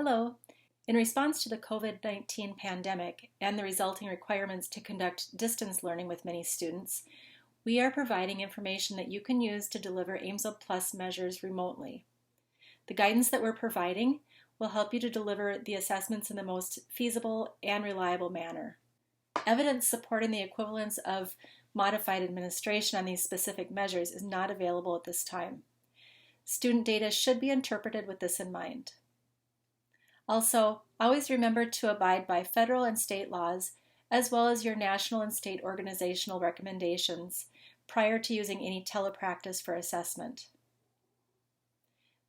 Hello. In response to the COVID-19 pandemic and the resulting requirements to conduct distance learning with many students, we are providing information that you can use to deliver aimswebPlus measures remotely. The guidance that we're providing will help you to deliver the assessments in the most feasible and reliable manner. Evidence supporting the equivalence of modified administration on these specific measures is not available at this time. Student data should be interpreted with this in mind. Also, always remember to abide by federal and state laws, as well as your national and state organizational recommendations prior to using any telepractice for assessment.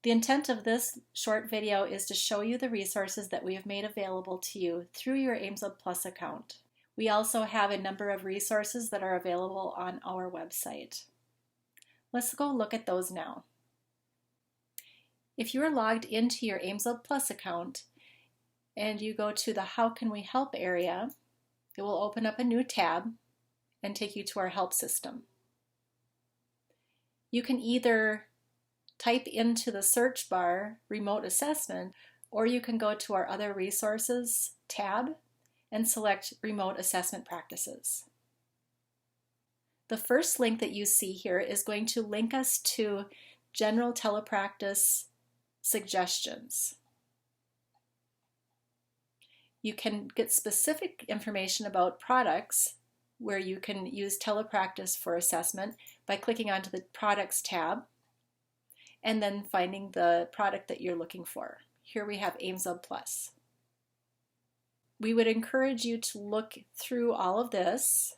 The intent of this short video is to show you the resources that we have made available to you through your aimswebPlus account. We also have a number of resources that are available on our website. Let's go look at those now. If you are logged into your aimswebPlus account and you go to the How Can We Help area, it will open up a new tab and take you to our help system. You can either type into the search bar remote assessment, or you can go to our other resources tab and select remote assessment practices. The first link that you see here is going to link us to general telepractice suggestions. You can get specific information about products where you can use telepractice for assessment by clicking onto the Products tab and then finding the product that you're looking for. Here we have aimswebPlus. We would encourage you to look through all of this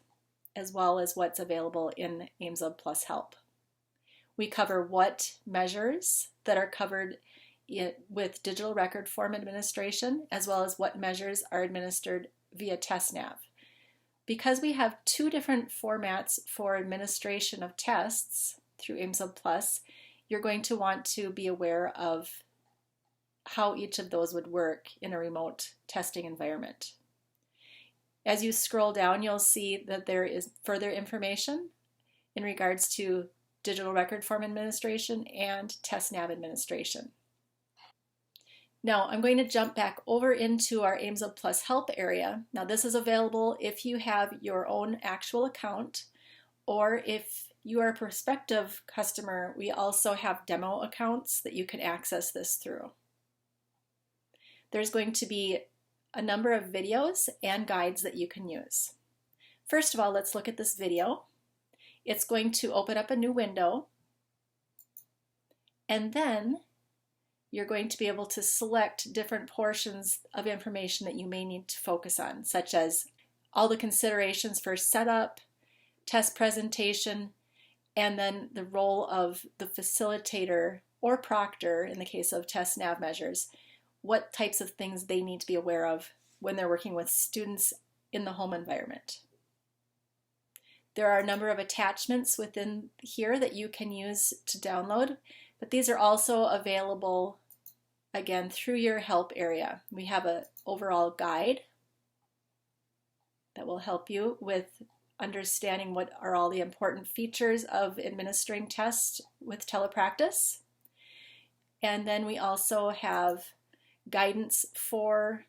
as well as what's available in aimswebPlus Help. We cover what measures that are covered with digital record form administration, as well as what measures are administered via TestNav. Because we have two different formats for administration of tests through aimswebPlus, you're going to want to be aware of how each of those would work in a remote testing environment. As you scroll down, you'll see that there is further information in regards to digital record form administration and TestNav administration. Now I'm going to jump back over into our aimswebPlus Help area. Now this is available if you have your own actual account, or if you are a prospective customer, we also have demo accounts that you can access this through. There's going to be a number of videos and guides that you can use. First of all, let's look at this video. It's going to open up a new window, and then you're going to be able to select different portions of information that you may need to focus on, such as all the considerations for setup, test presentation, and then the role of the facilitator or proctor in the case of TestNav measures, what types of things they need to be aware of when they're working with students in the home environment. There are a number of attachments within here that you can use to download, but these are also available again through your help area. We have an overall guide that will help you with understanding what are all the important features of administering tests with telepractice. And then we also have guidance for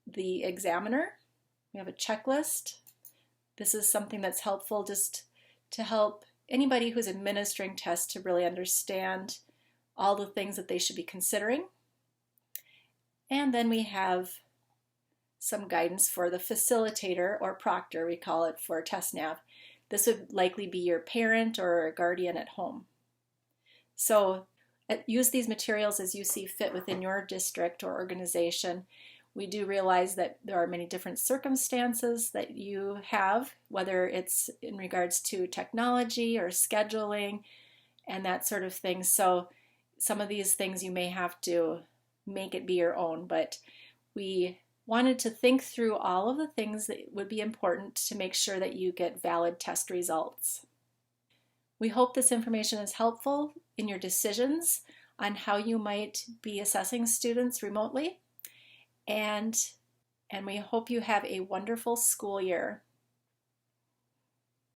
the examiner. We have a checklist. This is something that's helpful just to help anybody who's administering tests to really understand all the things that they should be considering. And then we have some guidance for the facilitator or proctor, we call it for TestNav. This would likely be your parent or a guardian at home. So use these materials as you see fit within your district or organization. We do realize that there are many different circumstances that you have, whether it's in regards to technology or scheduling and that sort of thing. So some of these things you may have to make it be your own, but we wanted to think through all of the things that would be important to make sure that you get valid test results. We hope this information is helpful in your decisions on how you might be assessing students remotely, and we hope you have a wonderful school year.